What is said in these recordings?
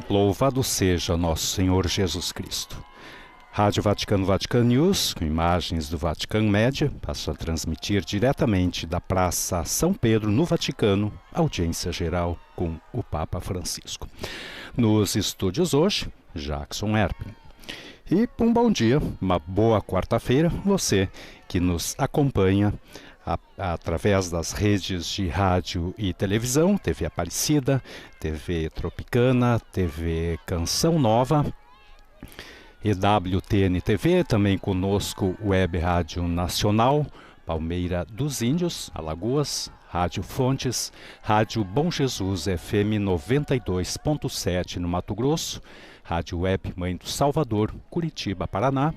Louvado seja nosso Senhor Jesus Cristo. Rádio Vaticano, Vatican News, com imagens do Vatican Média, passa a transmitir diretamente da Praça São Pedro, no Vaticano, audiência geral com o Papa Francisco. Nos estúdios hoje, Jackson Erpin. E um bom dia, uma boa quarta-feira, você que nos acompanha através das redes de rádio e televisão, TV Aparecida, TV Tropicana, TV Canção Nova, EWTN TV, também conosco Web Rádio Nacional, Palmeira dos Índios, Alagoas, Rádio Fontes, Rádio Bom Jesus FM 92.7 no Mato Grosso, Rádio Web Mãe do Salvador, Curitiba, Paraná,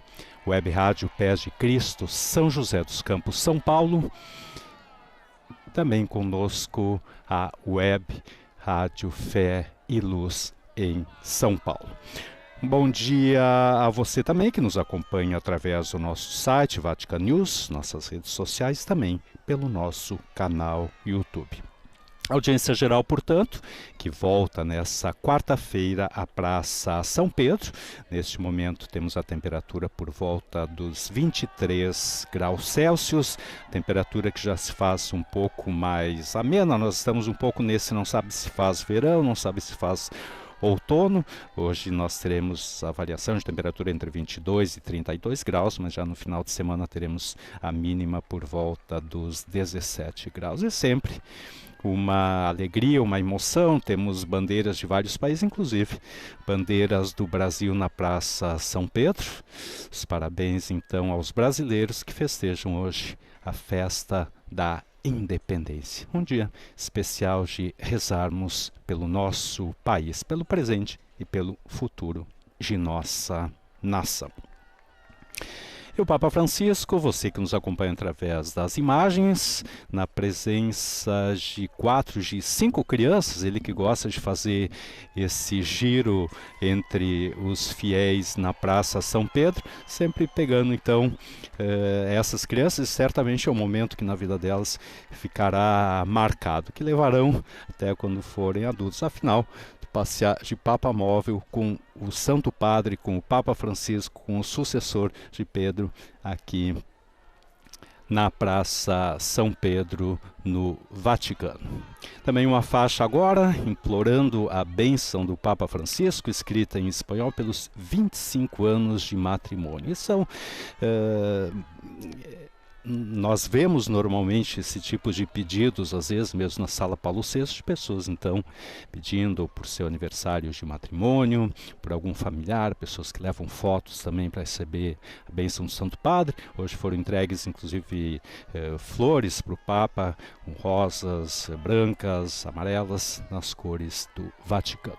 Web Rádio Pés de Cristo, São José dos Campos, São Paulo. Também conosco a Web Rádio Fé e Luz em São Paulo. Bom dia a você também que nos acompanha através do nosso site Vatican News, nossas redes sociais, também pelo nosso canal YouTube. Audiência geral, portanto, que volta nessa quarta-feira à Praça São Pedro. Neste momento temos a temperatura por volta dos 23 graus Celsius, temperatura que já se faz um pouco mais amena. Nós estamos um pouco nesse, não sabe se faz verão, não sabe se faz outono. Hoje nós teremos a variação de temperatura entre 22 e 32 graus, mas já no final de semana teremos a mínima por volta dos 17 graus. E sempre uma alegria, uma emoção, temos bandeiras de vários países, inclusive bandeiras do Brasil na Praça São Pedro. Os parabéns então aos brasileiros que festejam hoje a festa da Independência. Um dia especial de rezarmos pelo nosso país, pelo presente e pelo futuro de nossa nação. E o Papa Francisco, você que nos acompanha através das imagens, na presença de 5 crianças, ele que gosta de fazer esse giro entre os fiéis na Praça São Pedro, sempre pegando então essas crianças, certamente é um momento que na vida delas ficará marcado, que levarão até quando forem adultos. Afinal, passear de Papa Móvel com o Santo Padre, com o Papa Francisco, com o sucessor de Pedro, aqui na Praça São Pedro, no Vaticano. Também uma faixa agora, implorando a bênção do Papa Francisco, escrita em espanhol pelos 25 anos de matrimônio. Nós vemos normalmente esse tipo de pedidos, às vezes mesmo na Sala Paulo VI, de pessoas então pedindo por seu aniversário de matrimônio, por algum familiar, pessoas que levam fotos também para receber a bênção do Santo Padre. Hoje foram entregues inclusive flores para o Papa, com rosas brancas, amarelas, nas cores do Vaticano.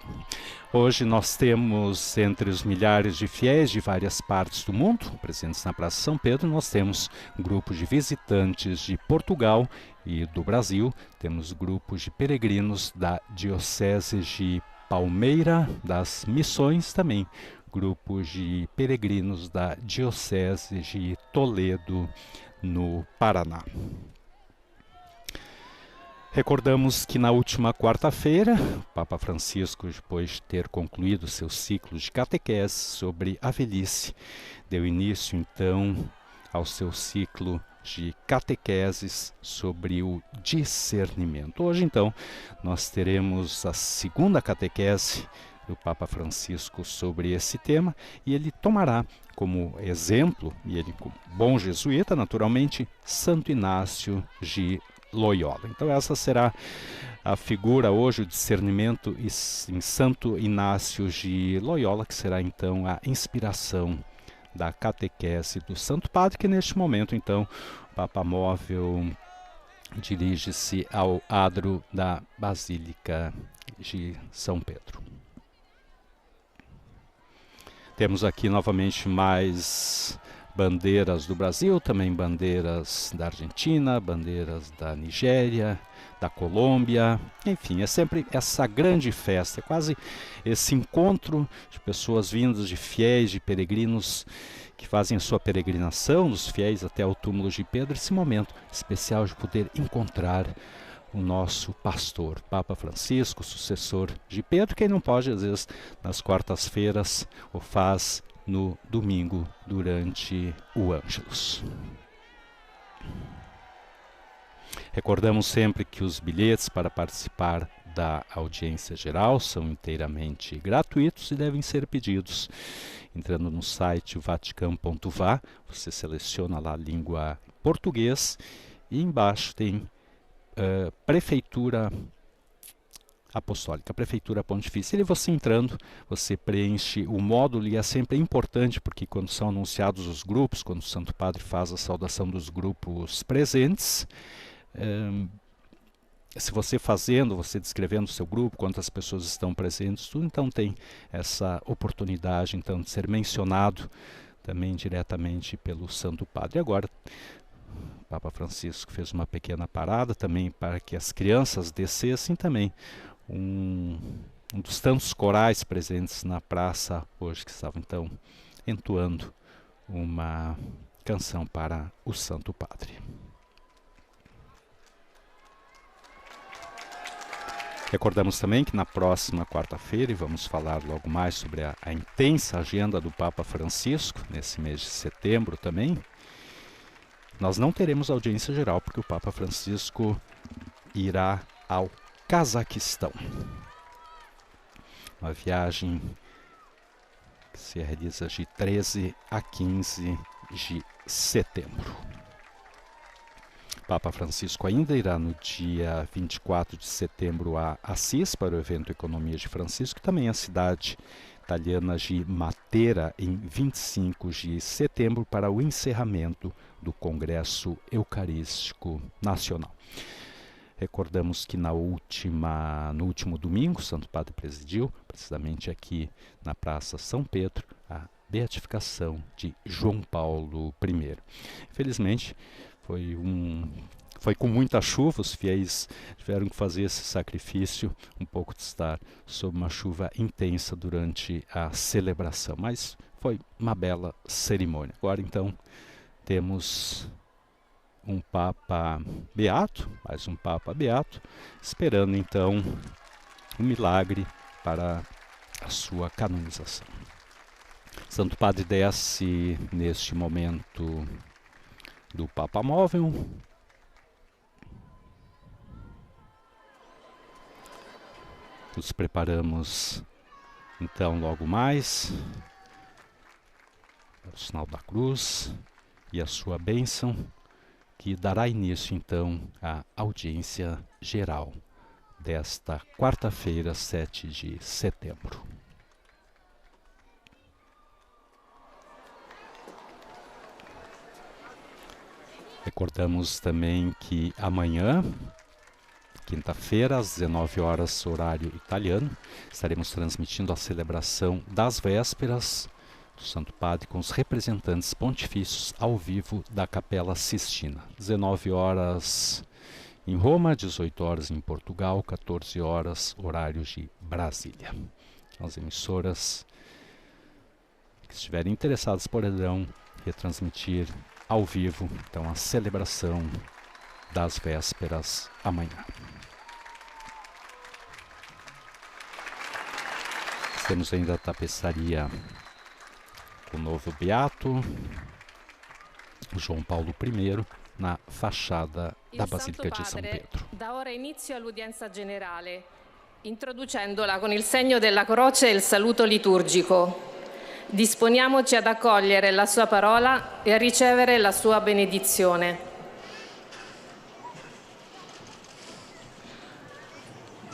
Hoje nós temos, entre os milhares de fiéis de várias partes do mundo, presentes na Praça São Pedro, nós temos grupos de visitantes de Portugal e do Brasil, temos grupos de peregrinos da Diocese de Palmeira das Missões, também grupos de peregrinos da Diocese de Toledo, no Paraná. Recordamos que na última quarta-feira, o Papa Francisco, depois de ter concluído seu ciclo de catequese sobre a velhice, deu início então ao seu ciclo de catequeses sobre o discernimento. Hoje, então, nós teremos a segunda catequese do Papa Francisco sobre esse tema, e ele tomará como exemplo, e ele, como bom jesuíta, naturalmente, Santo Inácio de Loyola. Então essa será a figura hoje, o discernimento em Santo Inácio de Loyola, que será então a inspiração da catequese do Santo Padre, que neste momento então o Papa Móvel dirige-se ao adro da Basílica de São Pedro. Temos aqui novamente mais bandeiras do Brasil, também bandeiras da Argentina, bandeiras da Nigéria, da Colômbia, enfim, é sempre essa grande festa, é quase esse encontro de pessoas vindas, de fiéis, de peregrinos que fazem a sua peregrinação, dos fiéis até ao túmulo de Pedro, esse momento especial de poder encontrar o nosso pastor, Papa Francisco, sucessor de Pedro. Quem não pode, às vezes, nas quartas-feiras, o faz no domingo, durante o Ângelus. Recordamos sempre que os bilhetes para participar da audiência geral são inteiramente gratuitos e devem ser pedidos entrando no site vaticam.va. Você seleciona lá a língua português e embaixo tem Prefeitura Apostólica, Prefeitura Pontifícia. E você entrando, você preenche o módulo, e é sempre importante, porque quando são anunciados os grupos, quando o Santo Padre faz a saudação dos grupos presentes, se você fazendo, você descrevendo o seu grupo, quantas pessoas estão presentes, tudo, então tem essa oportunidade então de ser mencionado também diretamente pelo Santo Padre. E agora o Papa Francisco fez uma pequena parada também para que as crianças descessem também. Um dos tantos corais presentes na praça hoje, que estavam então entoando uma canção para o Santo Padre. Recordamos também que na próxima quarta-feira, e vamos falar logo mais sobre a intensa agenda do Papa Francisco, nesse mês de setembro também, nós não teremos audiência geral, porque o Papa Francisco irá ao Cazaquistão. Uma viagem que se realiza de 13 a 15 de setembro. O Papa Francisco ainda irá no dia 24 de setembro a Assis para o evento Economia de Francisco, e também a cidade italiana de Matera em 25 de setembro para o encerramento do Congresso Eucarístico Nacional. Recordamos que no último domingo, o Santo Padre presidiu, precisamente aqui na Praça São Pedro, a beatificação de João Paulo I. Infelizmente, foi com muita chuva, os fiéis tiveram que fazer esse sacrifício, um pouco de estar sob uma chuva intensa durante a celebração, mas foi uma bela cerimônia. Agora então temos um Papa Beato, mais um Papa Beato, esperando então um milagre para a sua canonização. Santo Padre desce neste momento do Papa Móvel. Nos preparamos então logo mais para o sinal da cruz e a sua bênção, que dará início então à audiência geral desta quarta-feira, 7 de setembro. Recordamos também que amanhã, quinta-feira, às 19 horas, horário italiano, estaremos transmitindo a celebração das vésperas do Santo Padre com os representantes pontifícios ao vivo da Capela Sistina. 19 horas em Roma, 18 horas em Portugal, 14 horas, horário de Brasília. As emissoras que estiverem interessadas poderão retransmitir ao vivo, então, a celebração das vésperas amanhã. Temos ainda a tapeçaria com o novo Beato, João Paulo I, na fachada da Basílica de São Pedro. Dà ora inizio all'udienza generale, introducendola con il segno della croce e il saluto liturgico. Disponiamoci ad accogliere la sua parola e a ricevere la sua benedizione.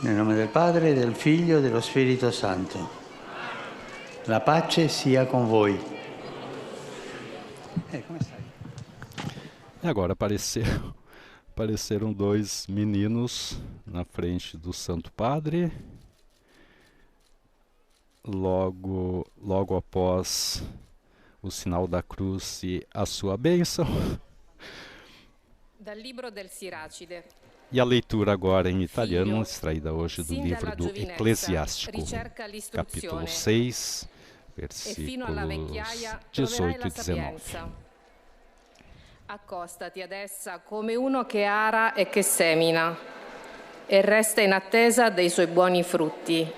Nel nome del Padre, del Figlio e dello Spirito Santo. La pace sia con voi. Come stai? E agora apareceram dois meninos na frente do Santo Padre. Logo após o sinal da cruz e a sua bênção. Dal libro del Siracide. E a leitura agora em italiano, extraída hoje do livro do Eclesiástico, capítulo 6, versículos 18 e 19. Accostati ad essa come uno che ara e che semina, e resta in attesa dei suoi buoni frutti.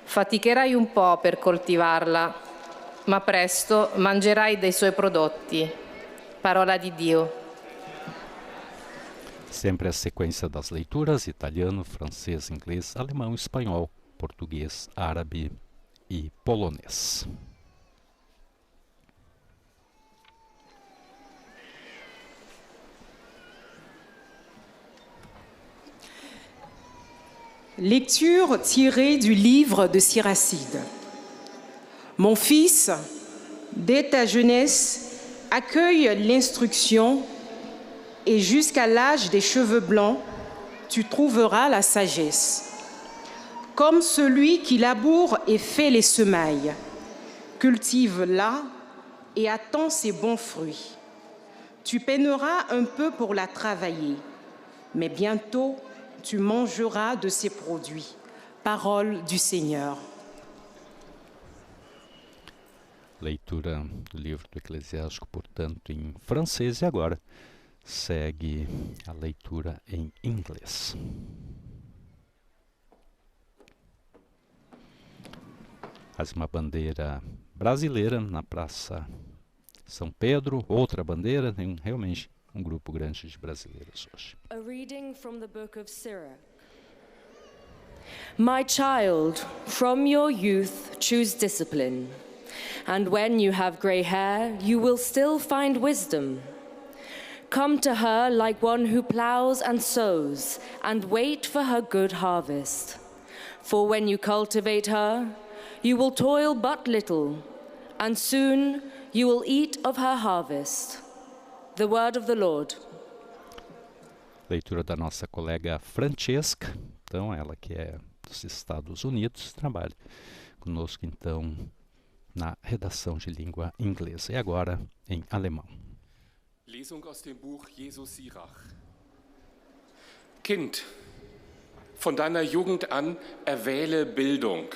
Faticherai un po' per coltivarla, ma presto mangerai dei suoi prodotti. Parola di Dio. Sempre a sequência das leituras: italiano, francês, inglês, alemão, espanhol, português, árabe e polonês. Lecture tirée du livre de Siracide. Mon fils, dès ta jeunesse, accueille l'instruction et jusqu'à l'âge des cheveux blancs, tu trouveras la sagesse. Comme celui qui laboure et fait les semailles, cultive-la et attend ses bons fruits. Tu peineras un peu pour la travailler, mais bientôt tu mangeras de ses produits. Parole du Seigneur. Leitura do livro do Eclesiástico, portanto, em francês, e agora segue a leitura em inglês. Mais uma bandeira brasileira na Praça São Pedro, outra bandeira, tem realmente um grupo grande de brasileiros hoje. A reading from the book of Sirach. My child, from your youth choose discipline, and when you have grey hair, you will still find wisdom. Come to her like one who plows and sows, and wait for her good harvest. For when you cultivate her, you will toil but little, and soon you will eat of her harvest. The word of the Lord. Leitura da nossa colega Francesca, então ela que é dos Estados Unidos, trabalha conosco então na redação de língua inglesa. E agora em alemão. Lesung aus dem Buch Jesu Sirach. Kind, von deiner Jugend an erwähle Bildung.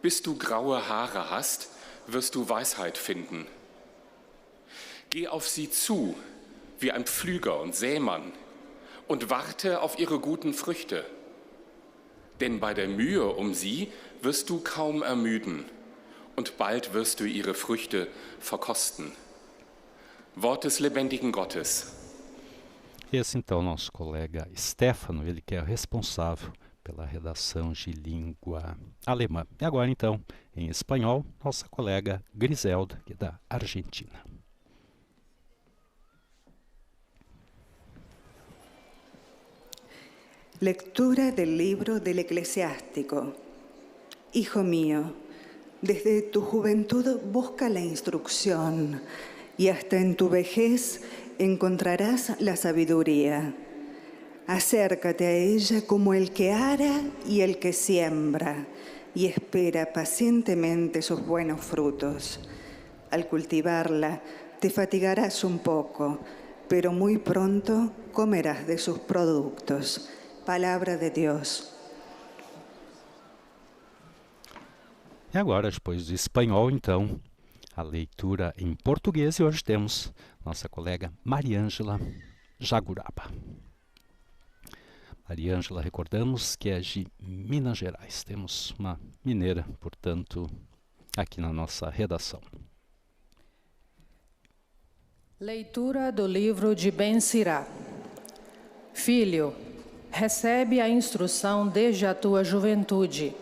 Bis du graue Haare hast, wirst du Weisheit finden. Geh auf sie zu, wie ein Pflüger und Sämann, und warte auf ihre guten Früchte. Denn bei der Mühe um sie wirst du kaum ermüden, und bald wirst du ihre Früchte verkosten. Wort des lebendigen Gottes. Esse então nosso colega Stefano, ele que é responsável pela redação de língua alemã. E agora então, em espanhol, nossa colega Griselda, que é da Argentina. Lectura del libro del Eclesiástico. Hijo mío, desde tu juventud busca la instrucción y hasta en tu vejez encontrarás la sabiduría. Acércate a ella como el que ara y el que siembra y espera pacientemente sus buenos frutos. Al cultivarla te fatigarás un poco, pero muy pronto comerás de sus productos. Palavra de Deus. E agora, depois do espanhol, então, a leitura em português. E hoje temos nossa colega Mariângela Jaguraba. Mariângela, recordamos que é de Minas Gerais. Temos uma mineira, portanto, aqui na nossa redação. Leitura do livro de Ben-Sirá. Filho, recebe a instrução desde a tua juventude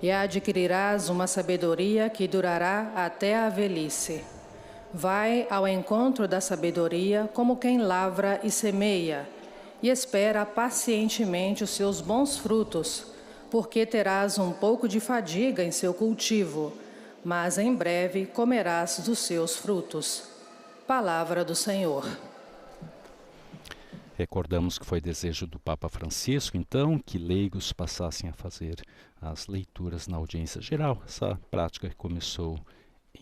e adquirirás uma sabedoria que durará até a velhice. Vai ao encontro da sabedoria como quem lavra e semeia, e espera pacientemente os seus bons frutos, porque terás um pouco de fadiga em seu cultivo, mas em breve comerás dos seus frutos. Palavra do Senhor. Recordamos que foi desejo do Papa Francisco, então, que leigos passassem a fazer as leituras na audiência geral. Essa prática que começou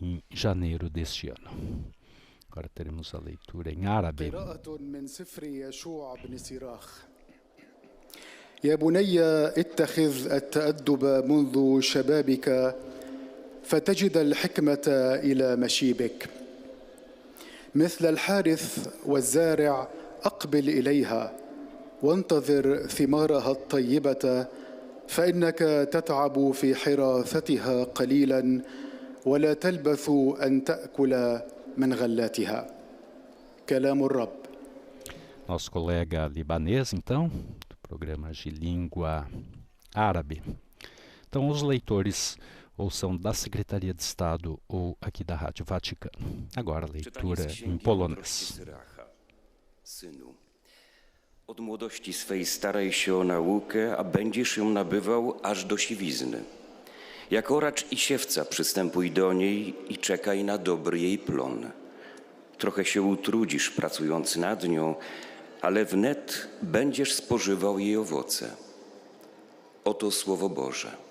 em janeiro deste ano. Agora teremos a leitura em árabe. يا بني اتخذ التأدب منذ شبابك فتجد الحكمة إلى مشيبك مثل الحارث والزارع أقبل إليها وانتظر ثمارها الطيبة فإنك تتعب في حراثتها قليلا ولا تلبث أن تأكل من غلاتها كلام الرب. Nosso colega libanês, então, do programa de língua árabe. Então, os leitores ou são da Secretaria de Estado ou aqui da Rádio Vaticano. Agora, leitura em polonês. Synu, od młodości swej staraj się o naukę, a będziesz ją nabywał aż do siwizny. Jak oracz i siewca przystępuj do niej i czekaj na dobry jej plon. Trochę się utrudzisz pracując nad nią, ale wnet będziesz spożywał jej owoce. Oto Słowo Boże.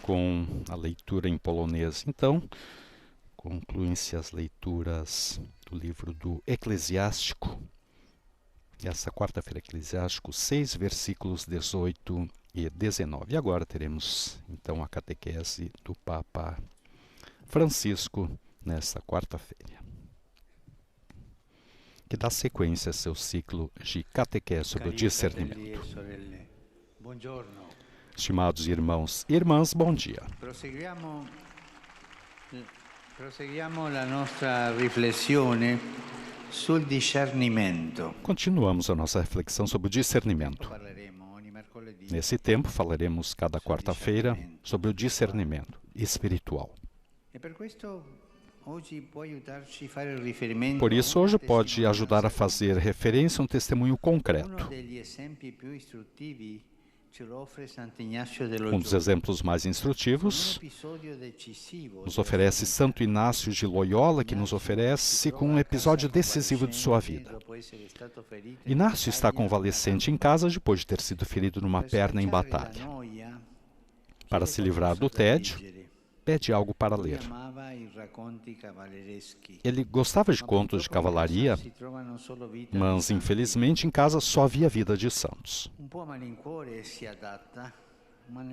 Com a leitura em polonês, então, concluem-se as leituras do livro do Eclesiástico. Essa quarta-feira, Eclesiástico 6, versículos 18 e 19. E agora teremos, então, a catequese do Papa Francisco nesta quarta-feira, que dá sequência a seu ciclo de catequese sobre o discernimento. Estimados irmãos e irmãs, bom dia. Proseguiamo la nostra riflessione sul discernimento. Continuamos a nossa reflexão sobre o discernimento. Nesse tempo, falaremos cada quarta-feira sobre o discernimento espiritual. Por isso, hoje pode ajudar a fazer referência a um testemunho concreto. Um dos exemplos mais instrutivos nos oferece Santo Inácio de Loyola, que nos oferece com um episódio decisivo de sua vida. Inácio está convalescente em casa depois de ter sido ferido numa perna em batalha. Para se livrar do tédio, pede algo para ler. Ele gostava de contos de cavalaria, mas infelizmente em casa só havia vida de santos.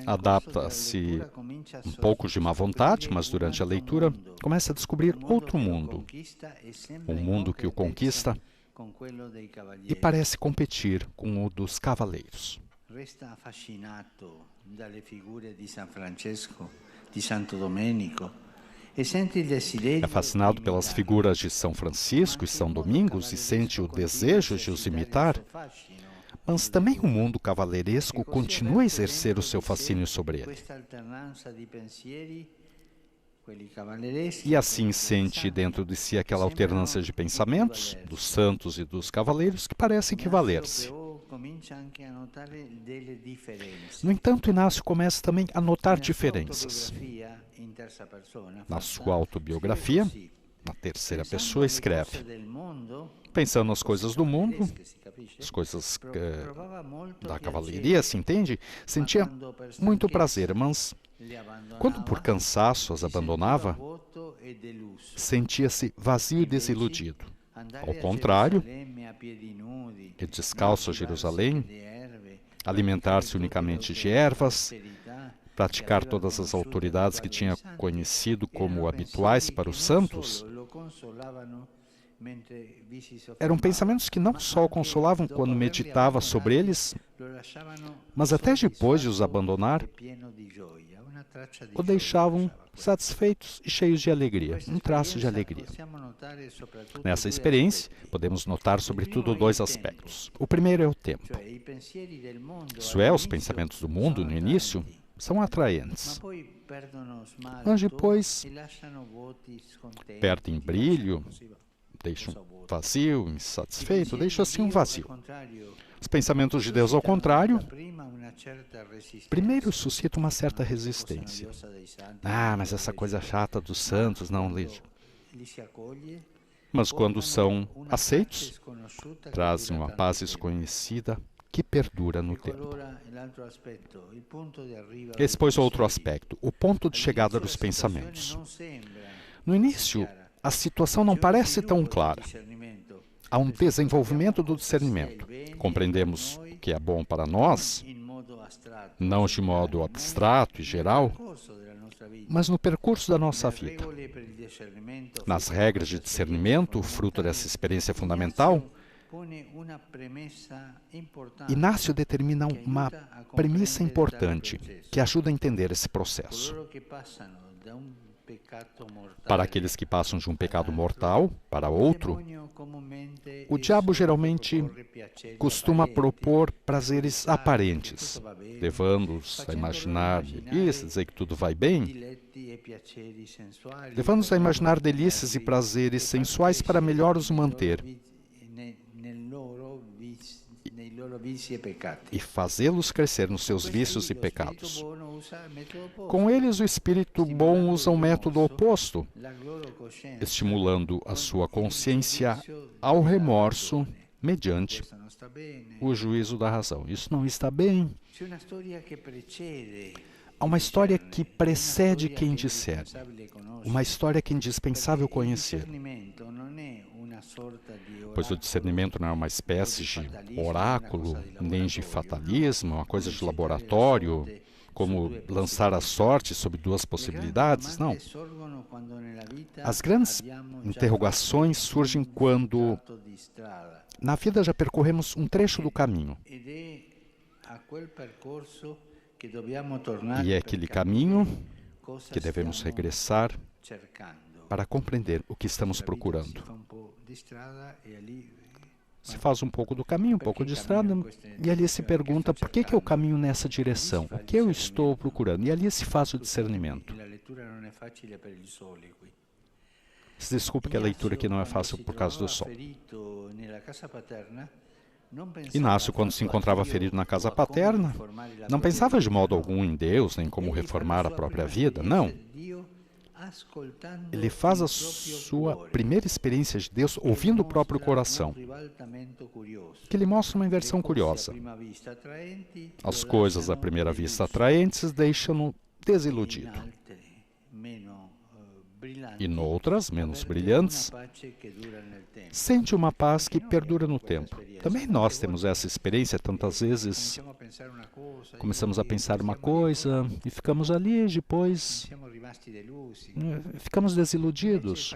Adapta-se um pouco de má vontade, mas durante a leitura começa a descobrir outro mundo. Um mundo que o conquista e parece competir com o dos cavaleiros. Resta affascinato dalle figure di San Francesco, di Santo Domenico. É fascinado pelas figuras de São Francisco e São Domingos e sente o desejo de os imitar, mas também o mundo cavaleiresco continua a exercer o seu fascínio sobre ele. E assim sente dentro de si aquela alternância de pensamentos, dos santos e dos cavaleiros, que parecem equivaler-se. No entanto, Inácio começa também a notar diferenças. Na sua autobiografia, na terceira pessoa, escreve: pensando nas coisas do mundo, as coisas da cavalaria, se entende, sentia muito prazer, mas quando por cansaço as abandonava, sentia-se vazio e desiludido. Ao contrário, ir descalço a Jerusalém, alimentar-se unicamente de ervas, praticar todas as autoridades que tinha conhecido como habituais para os santos, eram pensamentos que não só o consolavam quando meditava sobre eles, mas até depois de os abandonar, o deixavam satisfeitos e cheios de alegria, um traço de alegria. Nessa experiência, podemos notar sobretudo dois aspectos. O primeiro é o tempo. Isso é, os pensamentos do mundo, no início, são atraentes, mas depois perdem brilho, deixam vazio, insatisfeito, deixam assim um vazio. Os pensamentos de Deus, ao contrário, primeiro suscitam uma certa resistência. Mas essa coisa chata dos santos, não liga. Mas quando são aceitos, trazem uma paz desconhecida que perdura no tempo. Esse, pois, é outro aspecto, o ponto de chegada dos pensamentos. No início, a situação não parece tão clara. Há um desenvolvimento do discernimento. Compreendemos o que é bom para nós, não de modo abstrato e geral, mas no percurso da nossa vida. Nas regras de discernimento, fruto dessa experiência fundamental, Inácio determina uma premissa importante que ajuda a entender esse processo. Para aqueles que passam de um pecado mortal para outro, o diabo geralmente costuma propor prazeres aparentes, levando-os a imaginar delícias, dizer que tudo vai bem, levando-os a imaginar delícias e prazeres sensuais para melhor os manter e fazê-los crescer nos seus vícios e pecados. Com eles, o espírito bom usa um método oposto, estimulando a sua consciência ao remorso mediante o juízo da razão. Isso não está bem. Há uma história que precede quem disser, uma história que é indispensável conhecer. Pois o discernimento não é uma espécie de oráculo, nem de fatalismo, uma coisa de laboratório, como lançar a sorte sobre duas possibilidades, não. As grandes interrogações surgem quando, na vida, já percorremos um trecho do caminho. E é aquele caminho que devemos regressar para compreender o que estamos procurando. Se faz um pouco do caminho, um pouco de estrada, e ali se pergunta por que eu caminho nessa direção, o que eu estou procurando, e ali se faz o discernimento. Se desculpe que a leitura aqui não é fácil por causa do sol. Inácio, quando se encontrava ferido na casa paterna, não pensava de modo algum em Deus, nem como reformar a própria vida, não. Ele faz a sua primeira experiência de Deus ouvindo o próprio coração, que lhe mostra uma inversão curiosa. As coisas à primeira vista atraentes deixam-no desiludido. E noutras, menos brilhantes, sente uma paz que perdura no tempo. Também nós temos essa experiência tantas vezes. Começamos a pensar uma coisa e ficamos ali, depois ficamos desiludidos.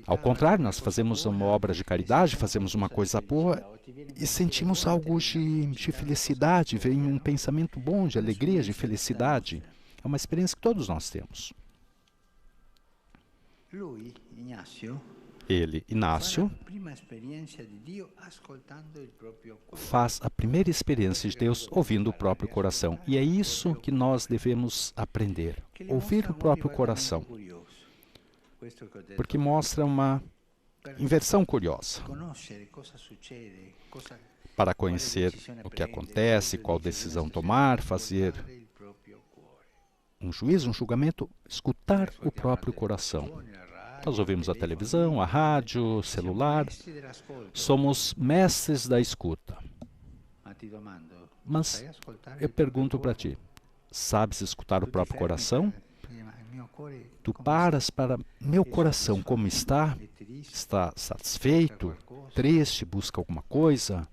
Ao contrário, nós fazemos uma obra de caridade, fazemos uma coisa boa e sentimos algo de felicidade, vem um pensamento bom, de alegria, de felicidade. É uma experiência que todos nós temos. Ele, Inácio, faz a primeira experiência de Deus ouvindo o próprio coração. E é isso que nós devemos aprender, ouvir o próprio coração. Porque mostra uma inversão curiosa. Para conhecer o que acontece, qual decisão tomar, fazer um juízo, um julgamento, escutar o próprio coração. Nós ouvimos a televisão, a rádio, o celular. Somos mestres da escuta. Mas eu pergunto para ti, sabes escutar o próprio coração? Tu paras para meu coração como está? Está satisfeito? Triste? Busca alguma coisa?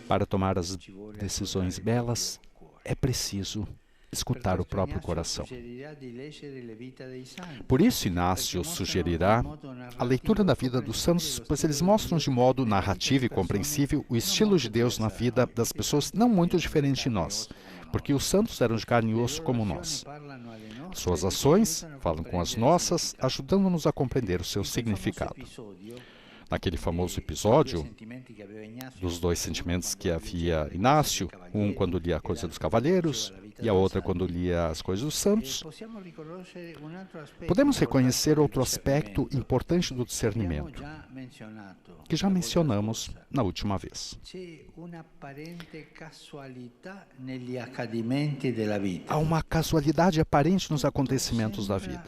Para tomar as decisões belas, é preciso escutar o próprio coração. Por isso, Inácio sugerirá a leitura da vida dos santos, pois eles mostram de modo narrativo e compreensível o estilo de Deus na vida das pessoas não muito diferente de nós, porque os santos eram de carne e osso como nós. Suas ações falam com as nossas, ajudando-nos a compreender o seu significado. Naquele famoso episódio dos dois sentimentos que havia Inácio, um quando lia a coisa dos cavaleiros e a outra quando lia as coisas dos santos, podemos reconhecer outro aspecto importante do discernimento, que já mencionamos na última vez. Há uma casualidade aparente nos acontecimentos da vida.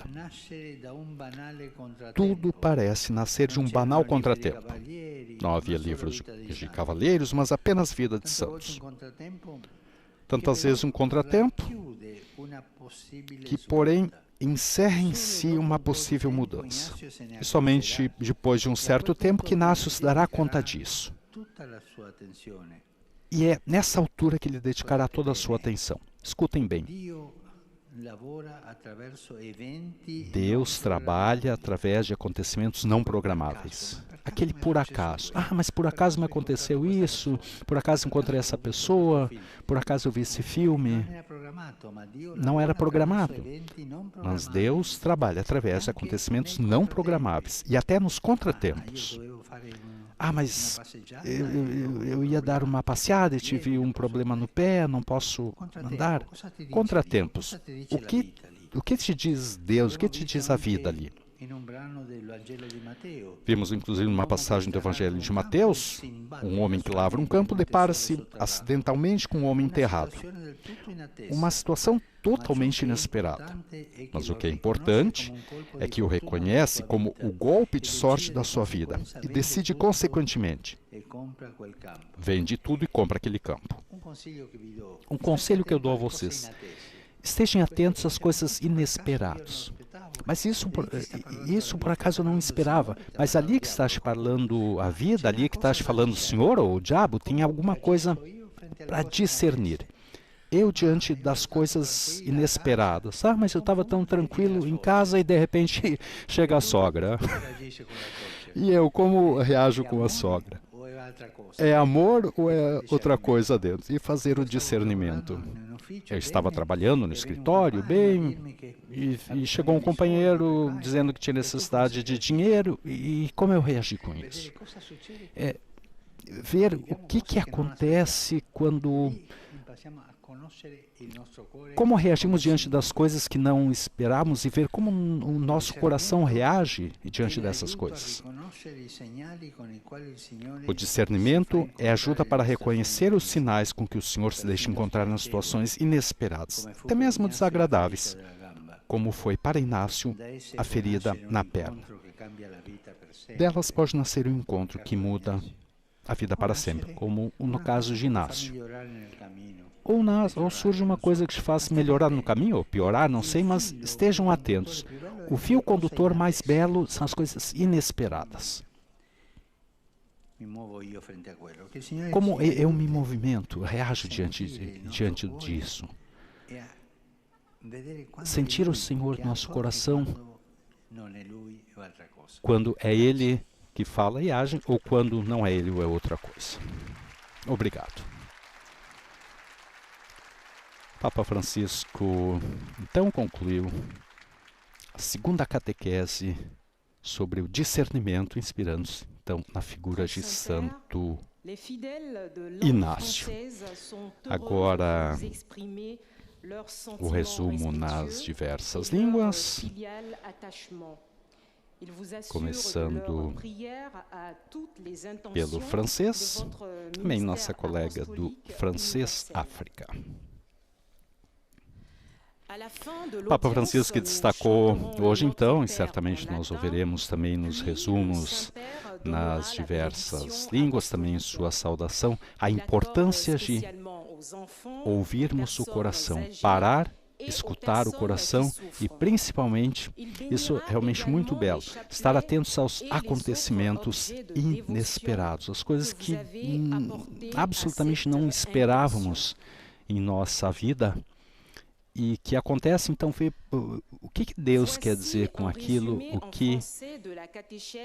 Tudo parece nascer de um banal contratempo. Não havia livros de cavaleiros, mas apenas vida de santos. Tantas vezes um contratempo que, porém, encerra em si uma possível mudança. E somente depois de um certo tempo que Inácio se dará conta disso. E é nessa altura que ele dedicará toda a sua atenção. Escutem bem. Deus trabalha através de acontecimentos não programáveis. Aquele por acaso. Mas por acaso me aconteceu isso, por acaso encontrei essa pessoa, por acaso eu vi esse filme. Não era programado. Mas Deus trabalha através de acontecimentos não programáveis e até nos contratempos. Mas eu ia dar uma passeada e tive um problema no pé, não posso andar. Contratempos. O que te diz Deus? O que te diz a vida ali? Vimos, inclusive, numa passagem do Evangelho de Mateus, um homem que lavra um campo depara-se acidentalmente com um homem enterrado. Uma situação totalmente inesperada. Mas o que é importante é que o reconhece como o golpe de sorte da sua vida e decide, consequentemente, vende tudo e compra aquele campo. Um conselho que eu dou a vocês: estejam atentos às coisas inesperadas. Mas isso por acaso eu não esperava. Mas ali que está te falando a vida, ali que está te falando o Senhor ou o diabo, tem alguma coisa para discernir. Eu diante das coisas inesperadas. Mas eu estava tão tranquilo em casa e de repente chega a sogra. E eu como reajo com a sogra? É amor ou é outra coisa dentro? E fazer o discernimento. Eu estava trabalhando no escritório, bem, e chegou um companheiro dizendo que tinha necessidade de dinheiro, e como eu reagi com isso? Ver o que acontece quando... Como reagimos diante das coisas que não esperamos e ver como o nosso coração reage diante dessas coisas. O discernimento é ajuda para reconhecer os sinais com que o Senhor se deixa encontrar nas situações inesperadas, até mesmo desagradáveis, como foi para Inácio a ferida na perna. Delas pode nascer um encontro que muda a vida para sempre, como no caso de Inácio. Ou surge uma coisa que te faz melhorar no caminho, ou piorar, não sei, mas estejam atentos. O fio condutor mais belo são as coisas inesperadas. Como eu me movimento, reajo diante disso. Sentir o Senhor no nosso coração quando é Ele que fala e age, ou quando não é Ele ou é outra coisa. Obrigado. Papa Francisco, então, concluiu a segunda catequese sobre o discernimento, inspirando-se, então, na figura de Santo Inácio. Agora, o resumo nas diversas línguas, começando pelo francês, também nossa colega do francês África. Papa Francisco que destacou hoje, então, e certamente nós ouviremos também nos resumos nas diversas línguas, também em sua saudação, a importância de ouvirmos o coração, parar, escutar o coração e, principalmente, isso é realmente muito belo, estar atentos aos acontecimentos inesperados, as coisas que absolutamente não esperávamos em nossa vida. e que acontece, então, o que Deus quer dizer com aquilo, o que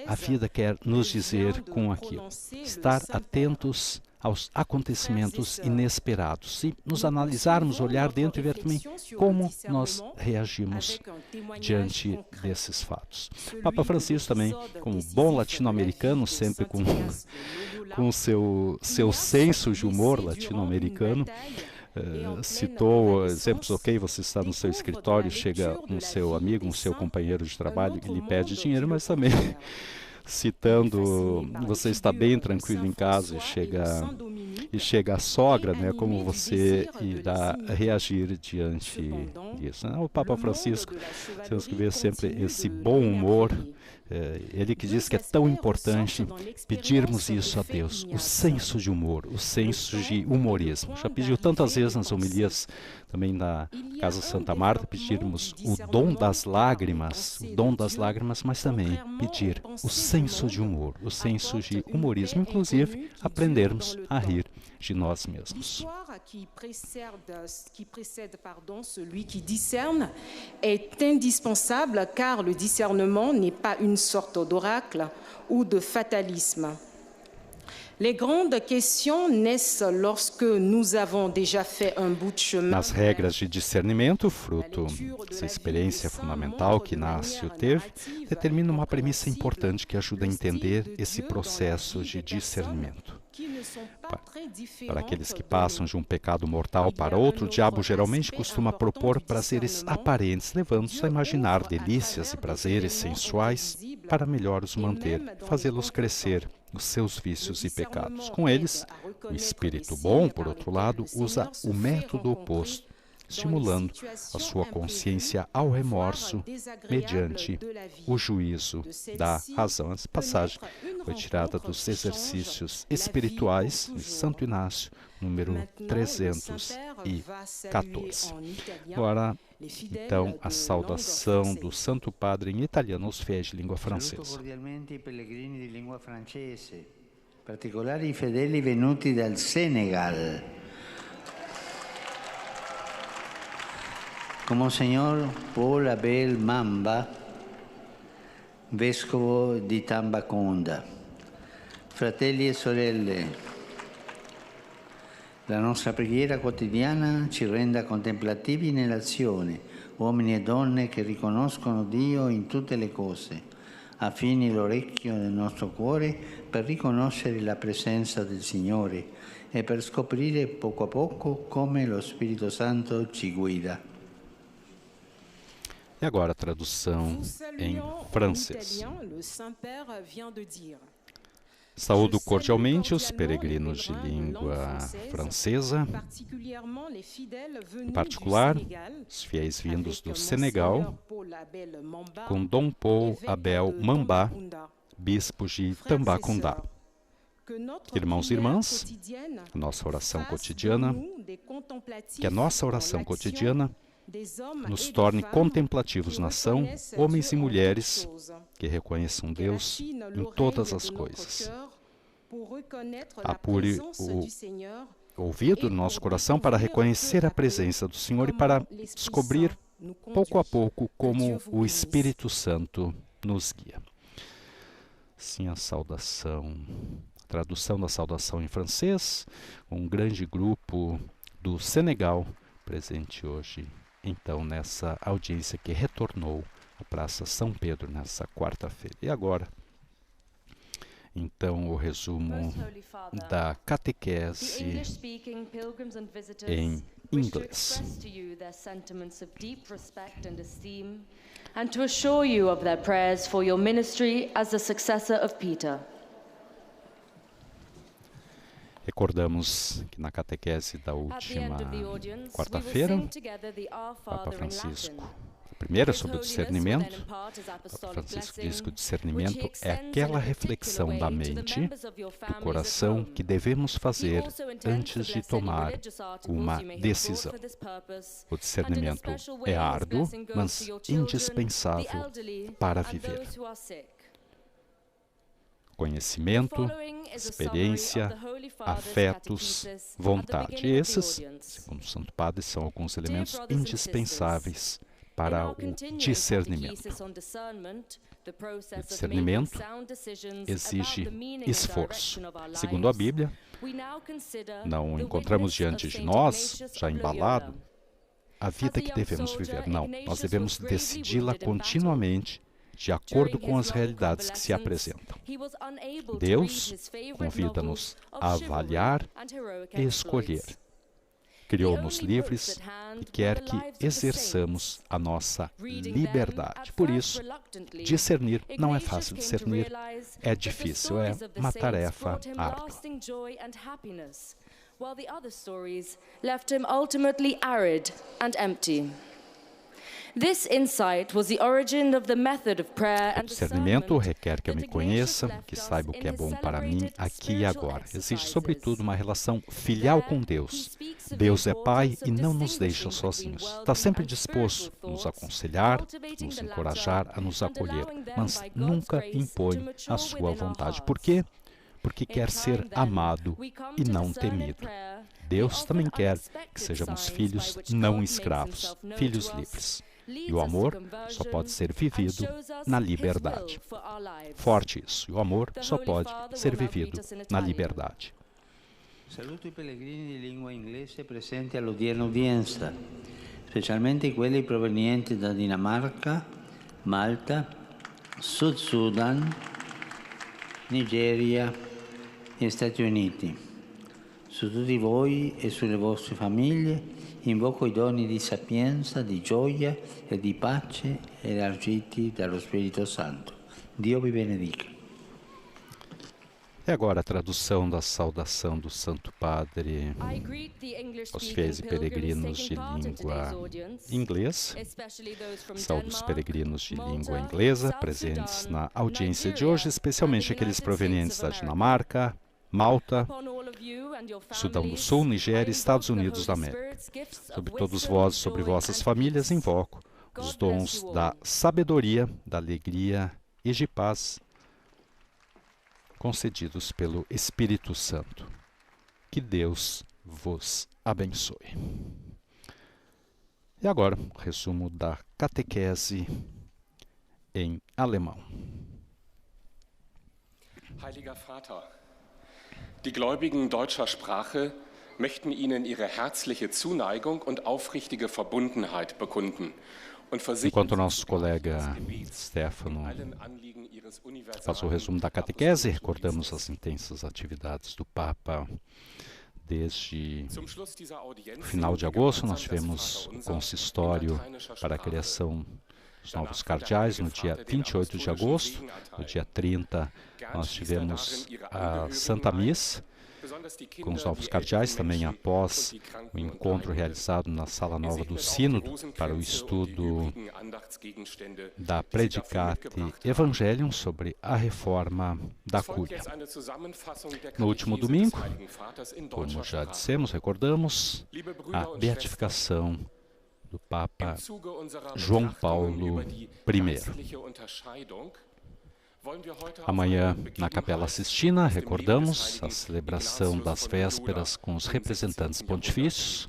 a vida quer nos dizer com aquilo. Estar atentos aos acontecimentos inesperados. Se nos analisarmos, olhar dentro e ver também como nós reagimos diante desses fatos. Papa Francisco também, como bom latino-americano, sempre com seu senso de humor latino-americano, citou exemplos, ok, você está no seu escritório, chega um seu amigo, um seu companheiro de trabalho e lhe pede dinheiro, mas também citando, você está bem tranquilo em casa e chega a sogra, né, como você irá reagir diante disso. O Papa Francisco, temos que ver sempre esse bom humor, ele que diz que é tão importante pedirmos isso a Deus, o senso de humor, o senso de humorismo. Já pediu tantas vezes nas homilias, também na Casa Santa Marta, pedirmos o dom das lágrimas, mas também pedir o senso de humor, o senso de humorismo, inclusive aprendermos a rir de nós mesmos. Qui précède, celui qui discerne est indispensable car le discernement n'est pas une sorte d'oracle ou de fatalisme. Les grandes questions naissent lorsque nous avons déjà fait un bout de chemin. Nas regras de discernimento, fruto dessa experiência fundamental que Inácio teve, determina uma premissa importante que ajuda a entender esse processo de discernimento. Para aqueles que passam de um pecado mortal para outro, o diabo geralmente costuma propor prazeres aparentes, levando-os a imaginar delícias e prazeres sensuais para melhor os manter, fazê-los crescer nos seus vícios e pecados. Com eles, o espírito bom, por outro lado, usa o método oposto, estimulando a sua consciência ao remorso mediante o juízo da razão. Essa passagem foi tirada dos exercícios espirituais de Santo Inácio, número 314. Agora, então, a saudação do Santo Padre em italiano aos fiéis de língua francesa. Particolari i fedeli venuti dal Senegal. Como Monsignor Paul Abel Mamba, Vescovo di Tambaconda. Fratelli e sorelle, la nostra preghiera quotidiana ci renda contemplativi nell'azione, uomini e donne che riconoscono Dio in tutte le cose, affini l'orecchio del nostro cuore per riconoscere la presenza del Signore e per scoprire poco a poco come lo Spirito Santo ci guida. E agora a tradução em francês. Saúdo cordialmente os peregrinos de língua francesa, em particular os fiéis vindos do Senegal, com Dom Paul Abel Mamba, bispo de Tambacounda. Irmãos e irmãs, a nossa oração cotidiana, que a nossa oração cotidiana nos torne contemplativos na ação, homens e mulheres que reconheçam Deus em todas as coisas. Apure o ouvido do nosso coração para reconhecer a presença do Senhor e para descobrir pouco a pouco como o Espírito Santo nos guia. Sim, a saudação, a tradução da saudação em francês, um grande grupo do Senegal presente hoje. Então, nessa audiência que retornou à Praça São Pedro nessa quarta-feira. E agora, então, o resumo da catequese em inglês. And to assure you of their prayers for your ministry as the successor of Peter. Recordamos que na catequese da última quarta-feira, Papa Francisco, a primeira sobre o discernimento, Papa Francisco diz que o discernimento é aquela reflexão da mente, do coração, que devemos fazer antes de tomar uma decisão. O discernimento é árduo, mas indispensável para viver. conhecimento, experiência, afetos, vontade. E esses, segundo o Santo Padre, são alguns elementos indispensáveis para o discernimento. O discernimento exige esforço. Segundo a Bíblia, não encontramos diante de nós, já embalado, a vida que devemos viver. Não, nós devemos decidi-la continuamente de acordo com as realidades que se apresentam. Deus convida-nos a avaliar e escolher. Criou-nos livres e quer que exerçamos a nossa liberdade. Por isso, discernir não é fácil. Discernir é difícil, é uma tarefa árdua. While the other stories left him ultimately arid and empty. This insight was the origin of the method of prayer and discernimento requer que eu me conheça, que saiba o que é bom para mim aqui e agora. Exige, sobretudo, uma relação filial com Deus. Deus é Pai e não nos deixa sozinhos. Está sempre disposto a nos aconselhar, a nos encorajar, a nos acolher, mas nunca impõe a sua vontade. Por quê? Porque quer ser amado e não temido. Deus também quer que sejamos filhos não escravos, filhos livres. E o amor só pode ser vivido na liberdade. Forte isso. E o amor só pode ser vivido na liberdade. Saluto i pellegrini di lingua inglese presenti all'odierna udienza, specialmente quelli provenienti da Dinamarca, Malta, Sud Sudan, Nigeria e Stati Uniti. Su tutti voi e sulle vostre famiglie invoco i doni di sapienza, di gioia e di pace elargiti dallo Spirito Santo. Dio vi benedica. E agora a tradução da saudação do Santo Padre aos fiéis e peregrinos de língua inglesa. Saúdo os peregrinos de língua inglesa presentes na audiência de hoje, especialmente aqueles provenientes da Dinamarca, Malta, Sudão do Sul, Nigéria e Estados Unidos da América. Sobre todos vós, sobre vossas famílias, invoco os dons da sabedoria, da alegria e de paz concedidos pelo Espírito Santo. Que Deus vos abençoe. E agora, resumo da catequese em alemão. Heiliger Vater, die Gläubigen deutscher Sprache möchten Ihnen ihre herzliche Zuneigung und aufrichtige Verbundenheit bekunden. Enquanto o nosso colega Stefano faz o resumo da catequese, recordamos as intensas atividades do Papa. Desde o final de agosto, nós tivemos o consistório para a criação dos novos cardeais no dia 28 de agosto. No dia 30, nós tivemos a Santa Missa com os novos cardeais, também após o encontro realizado na Sala Nova do Sínodo para o estudo da Predicate Evangelium sobre a reforma da Cúria. No último domingo, como já dissemos, recordamos a beatificação do Papa João Paulo I. Amanhã, na Capela Sistina, recordamos a celebração das vésperas com os representantes pontifícios.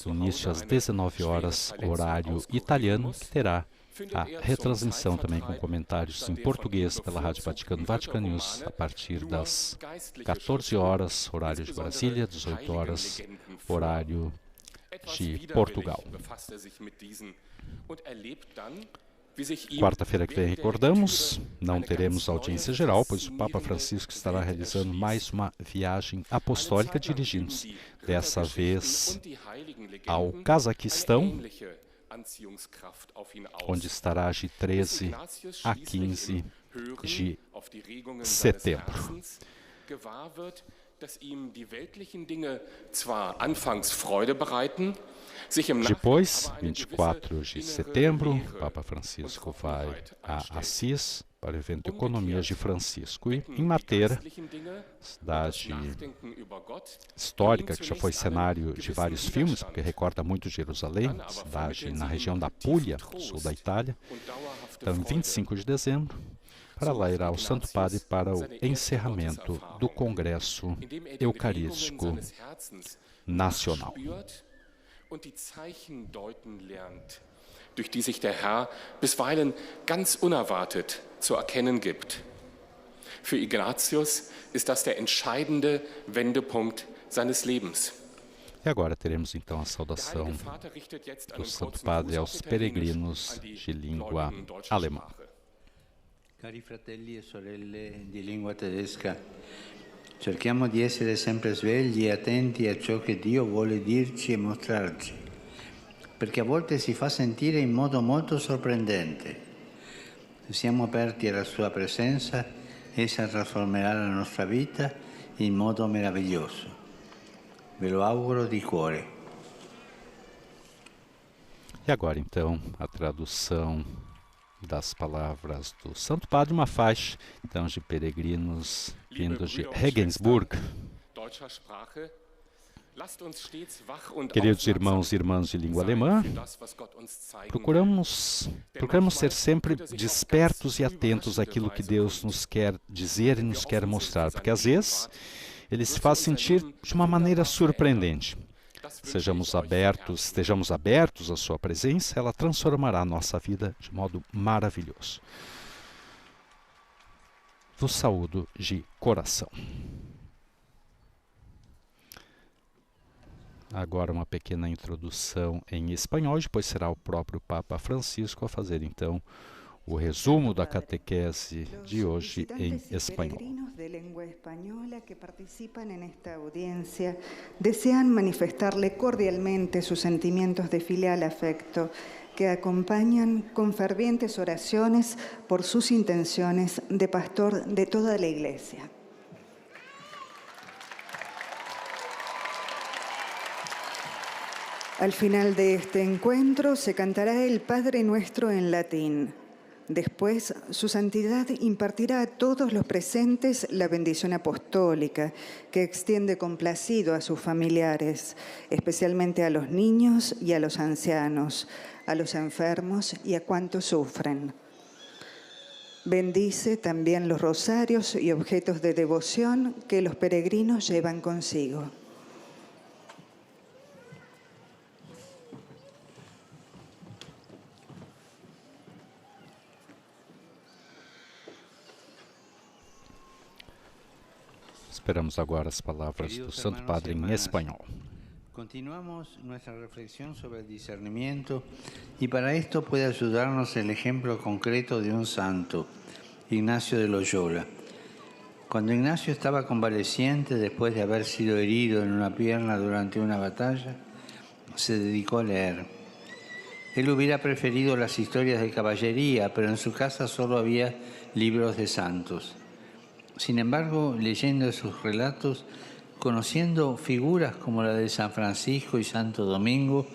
Início às 19 horas, horário italiano, que terá a retransmissão também com comentários em português pela Rádio Vaticano, Vatican News, a partir das 14 horas, horário de Brasília, 18 horas, horário de Portugal. Quarta-feira que vem, recordamos, não teremos audiência geral, pois o Papa Francisco estará realizando mais uma viagem apostólica, dirigindo-se dessa vez ao Cazaquistão, onde estará de 13 a 15 de setembro. Depois, 24 de setembro, o Papa Francisco vai a Assis para o evento Economias de Francisco. E em Matera, cidade histórica que já foi cenário de vários filmes, porque recorda muito Jerusalém, cidade na região da Puglia, sul da Itália. Então, em 25 de dezembro, o para lá irá o Santo Padre para o encerramento do Congresso Eucarístico Nacional. Und die Zeichen deuten lernt, durch die sich der Herr bisweilen ganz unerwartet zu erkennen gibt. Für Ignatius ist das der entscheidende Wendepunkt seines Lebens. E agora teremos então a saudação do Santo Padre aos peregrinos de língua alemã. Cari fratelli e sorelle di lingua tedesca, cerchiamo di essere sempre svegli e attenti a ciò che Dio vuole dirci e mostrarci, perché a volte si fa sentire in modo molto sorprendente. Se siamo aperti alla sua presenza, essa trasformerà la nostra vita in modo meraviglioso. Ve lo auguro di cuore. E agora então a tradução das palavras do Santo Padre, uma faixa então de peregrinos vindos de Regensburg. Queridos irmãos e irmãs de língua alemã, procuramos ser sempre despertos e atentos àquilo que Deus nos quer dizer e nos quer mostrar, porque às vezes Ele se faz sentir de uma maneira surpreendente. Estejamos abertos à sua presença, ela transformará a nossa vida de modo maravilhoso. Vos saúdo de coração. Agora uma pequena introdução em espanhol, depois será o próprio Papa Francisco a fazer então o resumo da catequese de hoje em espanhol. De lengua española que participan en esta audiencia desean manifestarle cordialmente sus sentimientos de filial afecto que acompañan con fervientes oraciones por sus intenciones de pastor de toda la Iglesia. Al final de este encuentro se cantará el Padre Nuestro en latín. Después, su santidad impartirá a todos los presentes la bendición apostólica, que extiende complacido a sus familiares, especialmente a los niños y a los ancianos, a los enfermos y a cuantos sufren. Bendice también los rosarios y objetos de devoción que los peregrinos llevan consigo. Esperamos agora as palavras do Santo Padre em espanhol. Continuamos nuestra reflexión sobre el discernimiento y para esto puede ayudarnos el ejemplo concreto de un santo, Ignacio de Loyola. Cuando Ignacio estaba convaleciente después de haber sido herido en una pierna durante una batalla, se dedicó a leer. Él hubiera preferido las historias de caballería, pero en su casa solo había libros de santos. Sin embargo, leyendo sus relatos, conociendo figuras como la de San Francisco y Santo Domingo,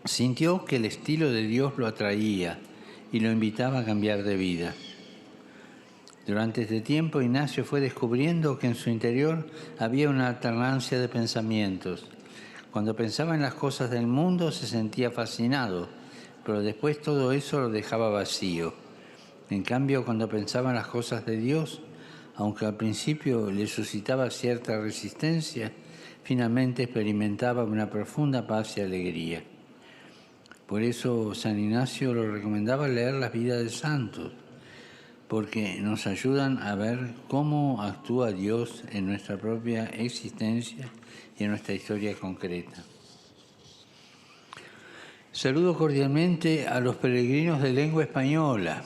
sintió que el estilo de Dios lo atraía y lo invitaba a cambiar de vida. Durante este tiempo, Ignacio fue descubriendo que en su interior había una alternancia de pensamientos. Cuando pensaba en las cosas del mundo se sentía fascinado, pero después todo eso lo dejaba vacío. En cambio, cuando pensaba en las cosas de Dios, aunque al principio le suscitaba cierta resistencia, finalmente experimentaba una profunda paz y alegría. Por eso San Ignacio lo recomendaba leer las vidas de santos, porque nos ayudan a ver cómo actúa Dios en nuestra propia existencia y en nuestra historia concreta. Saludo cordialmente a los peregrinos de lengua española.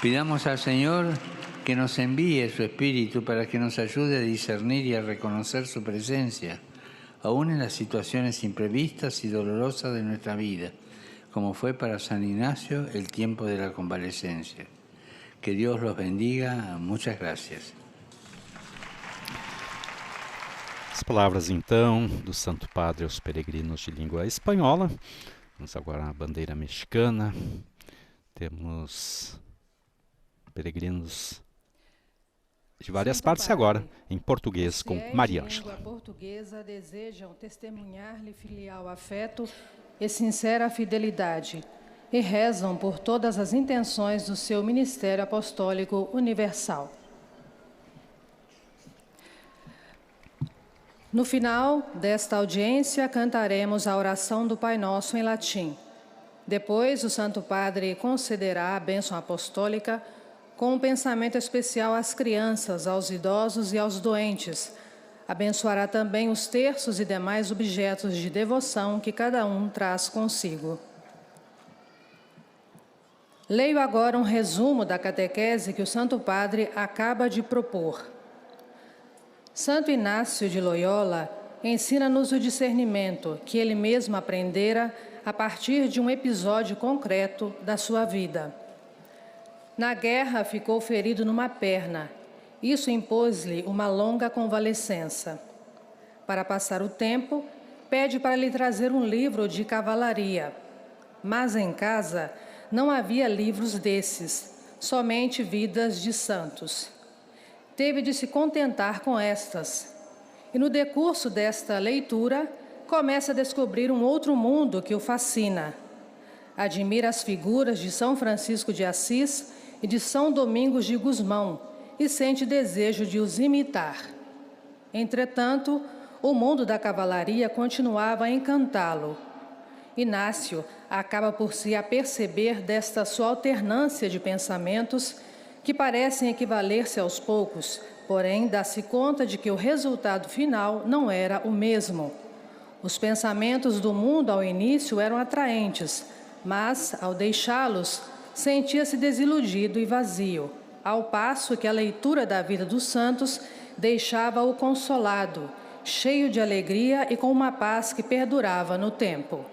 Pidamos al Señor que nos envíe su Espíritu para que nos ayude a discernir y a reconocer su presencia, aún en las situaciones imprevistas y dolorosas de nuestra vida, como fue para San Ignacio el tiempo de la convalecencia. Que Dios los bendiga. Muchas gracias. As palavras então do Santo Padre aos peregrinos de língua espanhola. Vamos agora à bandeira mexicana. Temos peregrinos de várias partes agora, em português, com Maria Ângela. Língua portuguesa desejam testemunhar-lhe filial afeto e sincera fidelidade, e rezam por todas as intenções do seu ministério apostólico universal. No final desta audiência, cantaremos a oração do Pai Nosso em latim. Depois, o Santo Padre concederá a bênção apostólica com um pensamento especial às crianças, aos idosos e aos doentes. Abençoará também os terços e demais objetos de devoção que cada um traz consigo. Leio agora um resumo da catequese que o Santo Padre acaba de propor. Santo Inácio de Loyola ensina-nos o discernimento que ele mesmo aprendera a partir de um episódio concreto da sua vida. Na guerra, ficou ferido numa perna. Isso impôs-lhe uma longa convalescença. Para passar o tempo, pede para lhe trazer um livro de cavalaria. Mas em casa não havia livros desses, somente vidas de santos. Teve de se contentar com estas. E no decurso desta leitura, começa a descobrir um outro mundo que o fascina. Admira as figuras de São Francisco de Assis e de São Domingos de Gusmão e sente desejo de os imitar. Entretanto, o mundo da cavalaria continuava a encantá-lo. Inácio acaba por se aperceber desta sua alternância de pensamentos que parecem equivaler-se aos poucos, porém dá-se conta de que o resultado final não era o mesmo. Os pensamentos do mundo ao início eram atraentes, mas, ao deixá-los, sentia-se desiludido e vazio, ao passo que a leitura da vida dos santos deixava-o consolado, cheio de alegria e com uma paz que perdurava no tempo.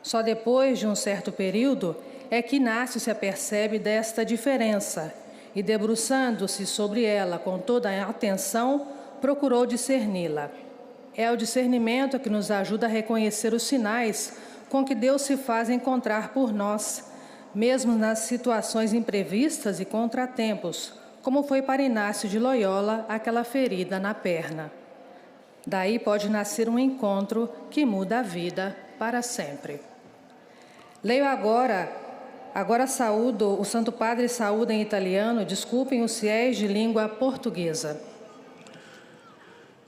Só depois de um certo período é que Inácio se apercebe desta diferença e, debruçando-se sobre ela com toda a atenção, procurou discerni-la. É o discernimento que nos ajuda a reconhecer os sinais com que Deus se faz encontrar por nós, mesmo nas situações imprevistas e contratempos, como foi para Inácio de Loyola aquela ferida na perna. Daí pode nascer um encontro que muda a vida para sempre. Leio agora saúdo, o Santo Padre saúda em italiano, desculpem os fiéis de língua portuguesa.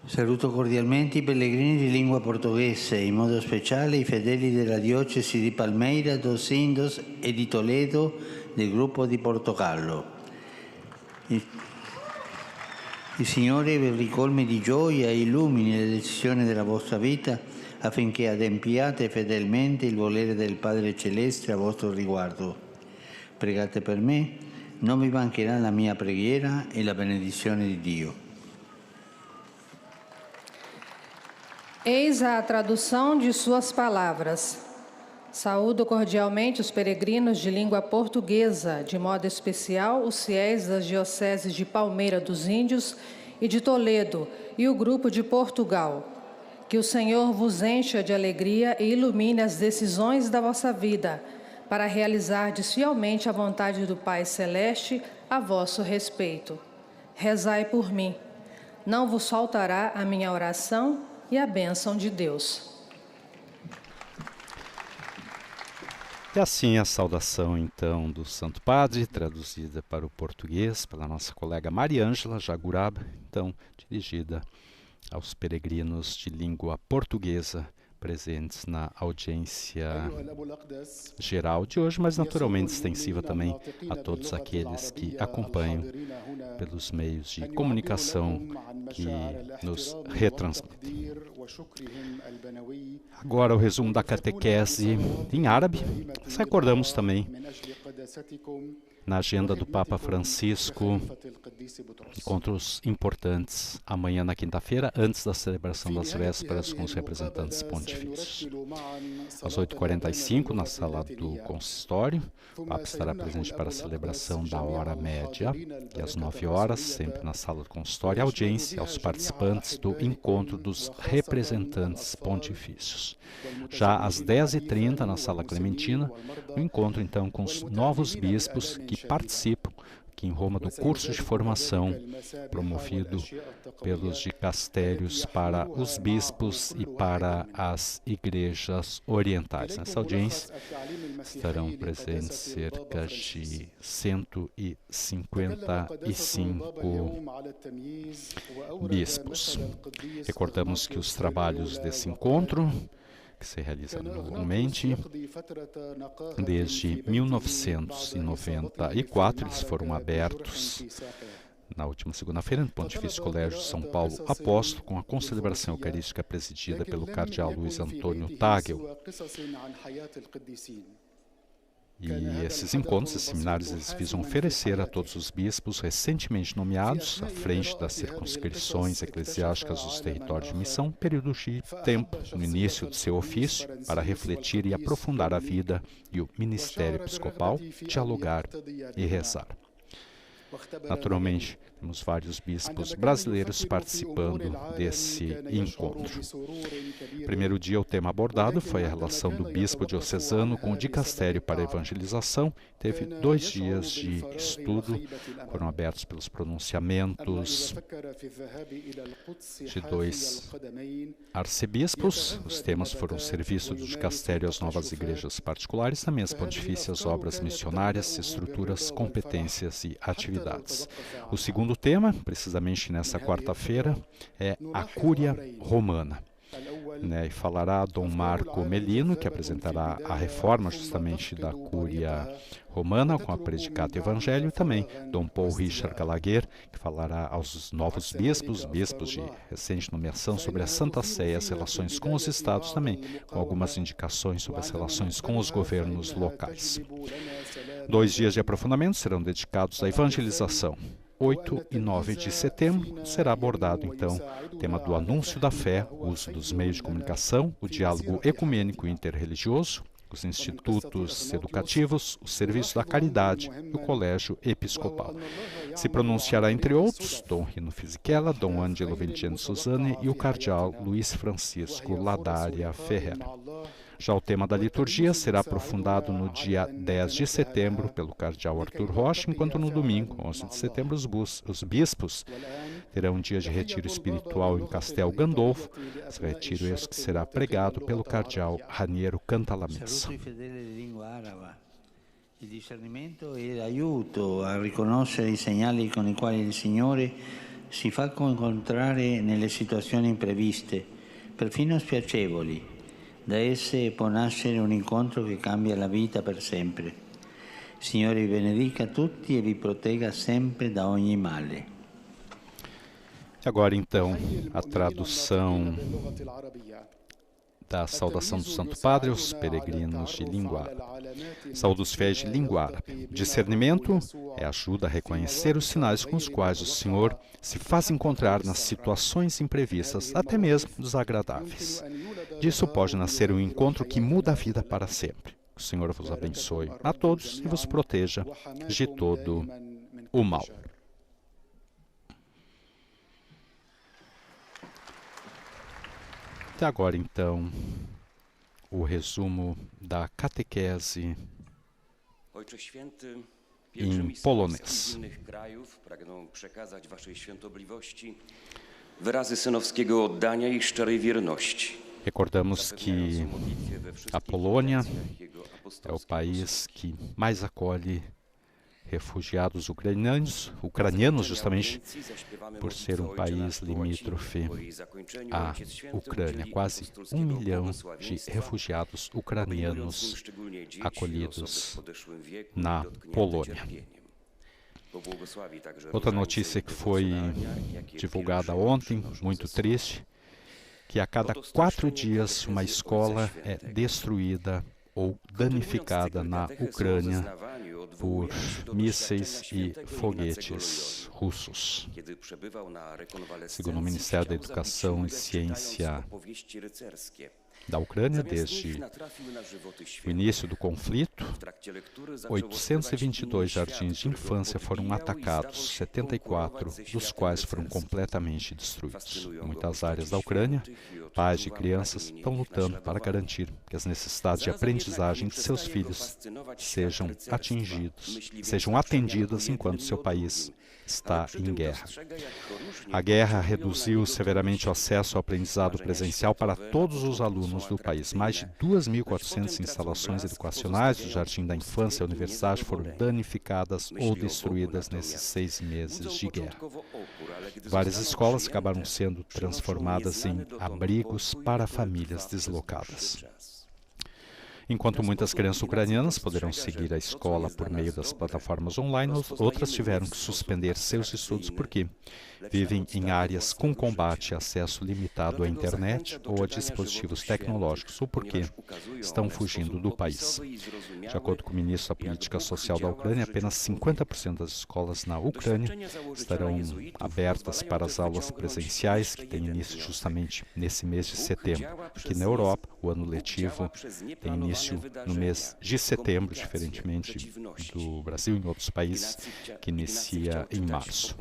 Saluto cordialmente i pellegrini di lingua portoghese, in modo speciale i fedeli della diocesi di Palmeira, dos Índios e di Toledo del gruppo di Portogallo. Il Signore vi ricolmi di gioia e illumini le decisioni della vostra vita affinché adempiate fedelmente il volere del Padre Celeste a vostro riguardo. Pregate per me, non vi mancherà la mia preghiera e la benedizione di Dio. Eis a tradução de suas palavras. Saúdo cordialmente os peregrinos de língua portuguesa, de modo especial os fiéis das dioceses de Palmeira dos Índios e de Toledo e o grupo de Portugal. Que o Senhor vos encha de alegria e ilumine as decisões da vossa vida, para realizardes fielmente a vontade do Pai Celeste a vosso respeito. Rezai por mim. Não vos faltará a minha oração e a bênção de Deus. E assim a saudação, então, do Santo Padre, traduzida para o português pela nossa colega Mariângela Jaguraba, então dirigida aos peregrinos de língua portuguesa presentes na audiência geral de hoje, mas naturalmente extensiva também a todos aqueles que acompanham pelos meios de comunicação que nos retransmitem. Agora o resumo da catequese em árabe. Recordamos também na agenda do Papa Francisco encontros importantes amanhã na quinta-feira, antes da celebração das vésperas com os representantes pontifícios. Às 8h45, na sala do consistório, o Papa estará presente para a celebração da hora média, e às 9h, sempre na sala do consistório, audiência aos participantes do encontro dos representantes pontifícios. Já às 10h30, na sala Clementina, o encontro então com os novos bispos que participam aqui em Roma do curso de formação promovido pelos dicastérios para os bispos e para as igrejas orientais. Nessa audiência estarão presentes cerca de 155 bispos. Recordamos que os trabalhos desse encontro, que se realiza anualmente, desde 1994, eles foram abertos na última segunda-feira no Pontifício Colégio São Paulo Apóstolo, com a concelebração eucarística presidida pelo cardeal Luiz Antônio Tagel. E esses encontros, esses seminários, eles visam oferecer a todos os bispos recentemente nomeados à frente das circunscrições eclesiásticas dos territórios de missão, período de tempo no início do seu ofício para refletir e aprofundar a vida e o ministério episcopal, dialogar e rezar. Naturalmente, temos vários bispos brasileiros participando desse encontro. Primeiro dia, o tema abordado foi a relação do bispo diocesano com o dicastério para a evangelização. Teve 2 dias de estudo, foram abertos pelos pronunciamentos de 2 arcebispos. Os temas foram o serviço do dicastério às novas igrejas particulares, também as pontifícias obras missionárias, estruturas, competências e atividades. O segundo tema, precisamente nesta quarta-feira, é a Cúria Romana. E falará Dom Marco Melino, que apresentará a reforma justamente da Cúria Romana com a Predicata Evangelho, e também Dom Paul Richard Gallagher, que falará aos novos bispos de recente nomeação sobre a Santa Sé e as relações com os estados, também com algumas indicações sobre as relações com os governos locais. 2 dias de aprofundamento serão dedicados à evangelização. 8 e 9 de setembro será abordado, então, o tema do anúncio da fé, o uso dos meios de comunicação, o diálogo ecumênico e interreligioso, os institutos educativos, o serviço da caridade e o colégio episcopal. Se pronunciará, entre outros, Dom Rino Fisichella, Dom Angelo Vincente Suzane e o cardeal Luiz Francisco Ladaria Ferrer. Já o tema da liturgia será aprofundado no dia 10 de setembro pelo cardeal Arthur Rocha, enquanto no domingo, 11 de setembro, os bispos terão um dia de retiro espiritual em Castel Gandolfo. Esse retiro esse que será pregado pelo cardeal Raniero Cantalamessa. Il discernimento e l'aiuto a riconoscere i segnali con i quali il Signore si fa incontrare nelle situazioni impreviste, perfino spiacevoli. Da esse può nascere un incontro che cambia la vita per sempre. Signore vi benedica tutti e vi protegga sempre da ogni male. E agora, então, a tradução da saudação do Santo Padre aos peregrinos de língua árabe. Saúde os fiéis de língua árabe. Discernimento é ajuda a reconhecer os sinais com os quais o Senhor se faz encontrar nas situações imprevistas, até mesmo desagradáveis. Disso pode nascer um encontro que muda a vida para sempre. O Senhor vos abençoe a todos e vos proteja de todo o mal. Até agora, então, o resumo da catequese em polonês. Recordamos que a Polônia é o país que mais acolhe refugiados ucranianos, justamente por ser um país limítrofe à Ucrânia. Quase 1 milhão de refugiados ucranianos acolhidos na Polônia. Outra notícia que foi divulgada ontem, muito triste, que a cada 4 dias uma escola é destruída ou danificada na Ucrânia por mísseis e foguetes russos. Segundo o Ministério da Educação e Ciência da Ucrânia desde o início do conflito. 822 jardins de infância foram atacados, 74 dos quais foram completamente destruídos. Em muitas áreas da Ucrânia, pais de crianças estão lutando para garantir que as necessidades de aprendizagem de seus filhos sejam atendidas enquanto seu país está em guerra. A guerra reduziu severamente o acesso ao aprendizado presencial para todos os alunos do país. Mais de 2.400 instalações educacionais do Jardim da Infância e Universidade foram danificadas ou destruídas nesses 6 meses de guerra. Várias escolas acabaram sendo transformadas em abrigos para famílias deslocadas. Enquanto muitas crianças ucranianas poderão seguir a escola por meio das plataformas online, outras tiveram que suspender seus estudos porque vivem em áreas com combate e acesso limitado à internet ou a dispositivos tecnológicos, ou porque estão fugindo do país. De acordo com o ministro da Política Social da Ucrânia, apenas 50% das escolas na Ucrânia estarão abertas para as aulas presenciais, que têm início justamente nesse mês de setembro. Aqui na Europa, o ano letivo tem início no mês de setembro, diferentemente do Brasil e em outros países, que inicia em março.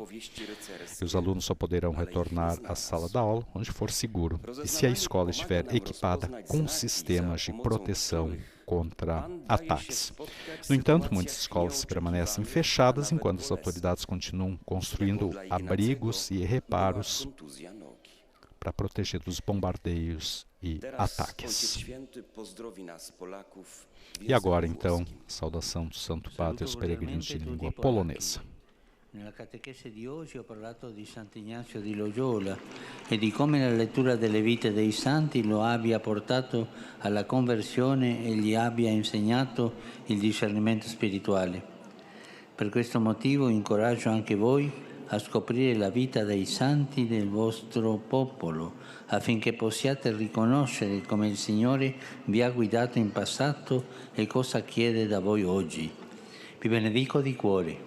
E os alunos só poderão retornar à sala da aula onde for seguro e se a escola estiver equipada com sistemas de proteção contra ataques. No entanto, muitas escolas permanecem fechadas enquanto as autoridades continuam construindo abrigos e reparos para proteger dos bombardeios e ataques. E agora, então, saudação do Santo Padre aos peregrinos de língua polonesa. Nella catechesi di oggi ho parlato di Sant'Ignazio di Loyola e di come la lettura delle vite dei santi lo abbia portato alla conversione e gli abbia insegnato il discernimento spirituale. Per questo motivo incoraggio anche voi a scoprire la vita dei santi del vostro popolo, affinché possiate riconoscere come il Signore vi ha guidato in passato e cosa chiede da voi oggi. Vi benedico di cuore.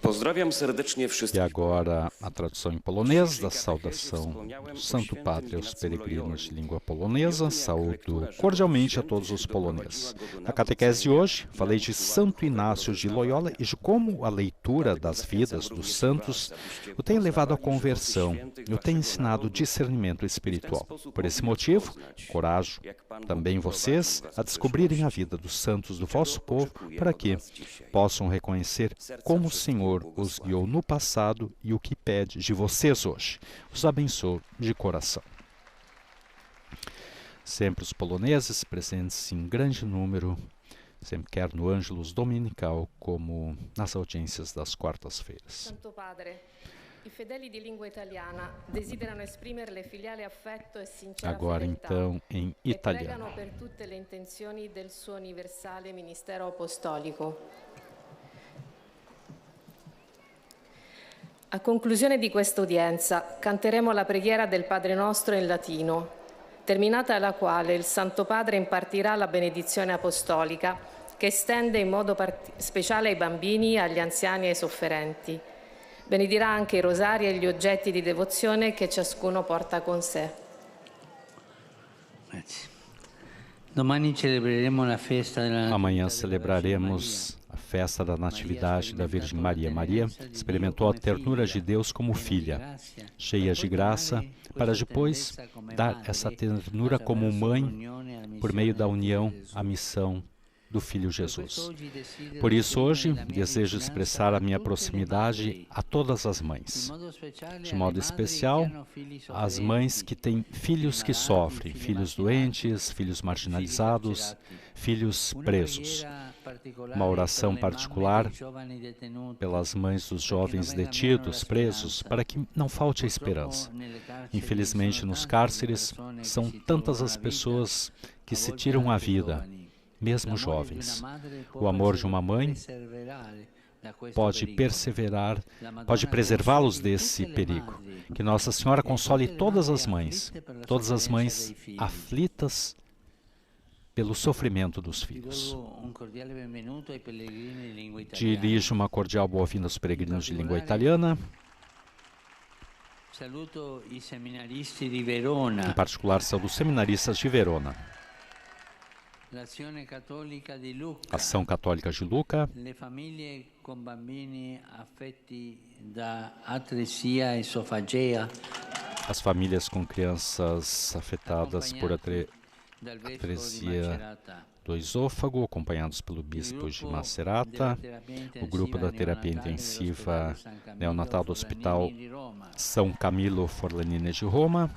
Pozdrawiam serdecznie wszystkich. E agora a tradução em polonês da saudação do Santo Padre aos peregrinos de língua polonesa. Saúdo cordialmente a todos os poloneses. Na catequese de hoje, falei de Santo Inácio de Loyola e de como a leitura das vidas dos santos o tem levado à conversão e o tem ensinado discernimento espiritual. Por esse motivo, encorajo também vocês a descobrirem a vida dos santos do vosso povo para que possam reconhecer como o Senhor os guiou no passado e o que pede de vocês hoje. Os abençoo de coração. Sempre os poloneses presentes em grande número, sempre quer no Ângelus Dominical como nas audiências das quartas-feiras. Santo Padre, i fedeli di lingua italiana desiderano esprimerle filiale affetto e sincera Agora fedeltà então em e italiano. pregano per tutte le intenzioni del suo universale ministero apostolico. A conclusione di questa udienza canteremo la preghiera del Padre Nostro in latino, terminata la quale il Santo Padre impartirà la benedizione apostolica che estende in modo speciale ai bambini, agli anziani e ai sofferenti. Benedirà anche i rosari e gli oggetti di devozione che ciascuno porta con sé. Grazie. Domani celebreremo la festa della Amanhã celebraremos a festa da Natividade da Virgem Maria. Maria experimentou a ternura de Deus como filha, cheia de graça, para depois dar essa ternura como mãe por meio da união à missão do Filho Jesus. Por isso, hoje, desejo expressar a minha proximidade a todas as mães. De modo especial, as mães que têm filhos que sofrem, filhos doentes, filhos marginalizados, filhos presos. Uma oração particular pelas mães dos jovens detidos, presos, para que não falte a esperança. Infelizmente, nos cárceres, são tantas as pessoas que se tiram a vida, mesmo jovens. O amor de uma mãe pode preservá-los desse perigo. Que Nossa Senhora console todas as mães aflitas pelo sofrimento dos filhos. Dirijo uma cordial boa-vinda aos peregrinos de língua italiana. Em particular, são dos seminaristas de Verona. Ação Católica de Lucca. Le famiglie con bambini affetti da atresia esofagea. As famílias com crianças afetadas por atresia do esôfago, acompanhados pelo bispo de Macerata, o grupo da terapia intensiva neonatal do Hospital São Camillo Forlanini de Roma.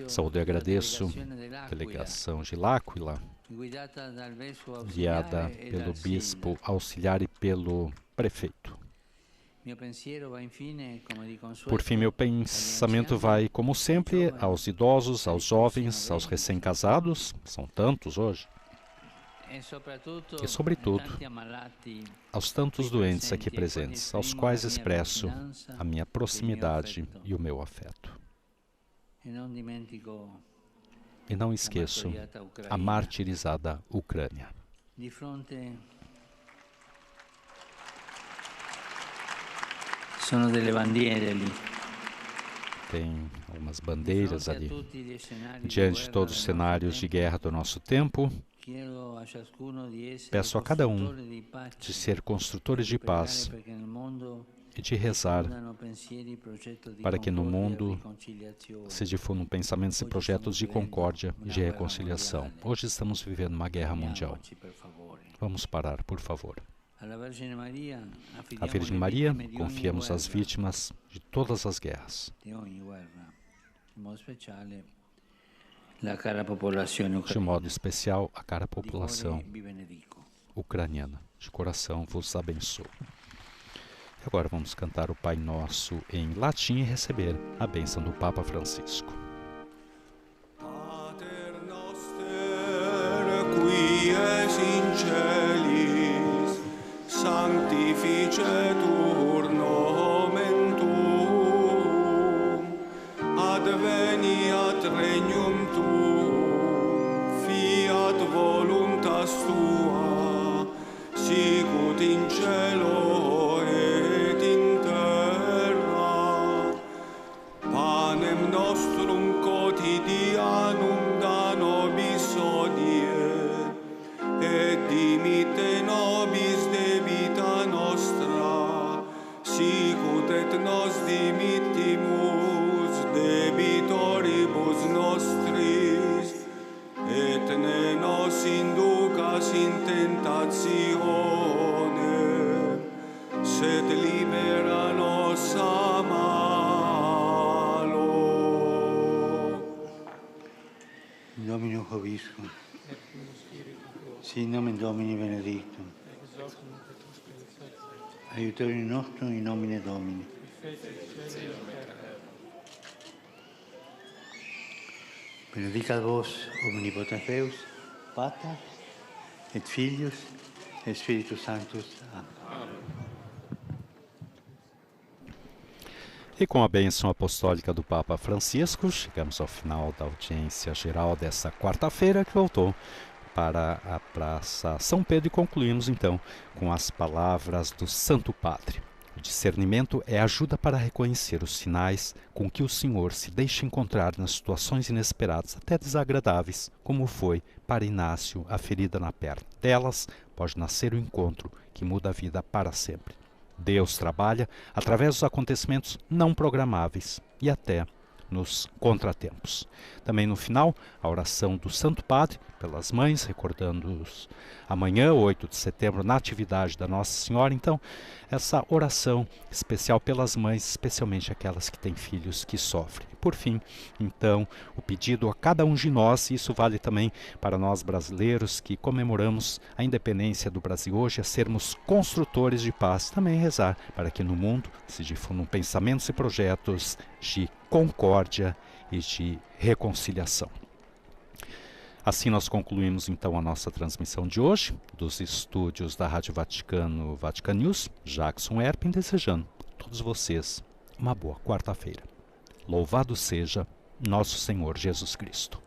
Saúdo e agradeço a delegação de L'Aquila, guiada pelo bispo auxiliar e pelo prefeito. Por fim, meu pensamento vai, como sempre, aos idosos, aos jovens, aos recém-casados, são tantos hoje, e, sobretudo, aos tantos doentes aqui presentes, aos quais expresso a minha proximidade e o meu afeto. E não esqueço a martirizada Ucrânia. Sono delle bandiere ali. Tem algumas bandeiras ali. Diante de todos os cenários de guerra do nosso tempo, peço a cada um de ser construtores de paz e de rezar para que no mundo se difundam pensamentos e projetos de concórdia e de reconciliação. Hoje estamos vivendo uma guerra mundial. Vamos parar, por favor. A Virgem Maria, confiamos as vítimas de todas as guerras. De modo especial, a cara população ucraniana. De coração vos abençoo. Agora vamos cantar o Pai Nosso em latim e receber a bênção do Papa Francisco. Pater noster, qui es in celis, sanctificetur nomen tuum, adveniat regnum tuum, fiat voluntas tua, sicut in cielo et in terra. Panem nostrum quotidianum da nobis hodie, et dimitte nobis debita nostra, sicut et nos dimittimus debitoribus nostris, et ne nos inducas in tentatione, sed libera nos a malo. Domino Hoviscum. Sin nomen Domini benedictum. Aiutorium nostrum in nomine Domini. Benedicat vos omnipotens Deus, Pater et Filius et Spiritus Sanctus. Amém. E com a bênção apostólica do Papa Francisco, chegamos ao final da audiência geral dessa quarta-feira, que voltou para a Praça São Pedro, e concluímos então com as palavras do Santo Padre. O discernimento é ajuda para reconhecer os sinais com que o Senhor se deixa encontrar nas situações inesperadas, até desagradáveis, como foi para Inácio a ferida na perna. Delas pode nascer o encontro que muda a vida para sempre. Deus trabalha através dos acontecimentos não programáveis e até nos contratempos. Também no final, a oração do Santo Padre pelas mães, recordando-os amanhã, 8 de setembro, na atividade da Nossa Senhora. Então, essa oração especial pelas mães, especialmente aquelas que têm filhos que sofrem. Por fim, então, o pedido a cada um de nós, e isso vale também para nós brasileiros que comemoramos a independência do Brasil hoje, é sermos construtores de paz. Também rezar para que no mundo se difundam pensamentos e projetos de concórdia e de reconciliação. Assim nós concluímos então a nossa transmissão de hoje, dos estúdios da Rádio Vaticano, Vatican News, Jackson Erpin, desejando a todos vocês uma boa quarta-feira. Louvado seja nosso Senhor Jesus Cristo.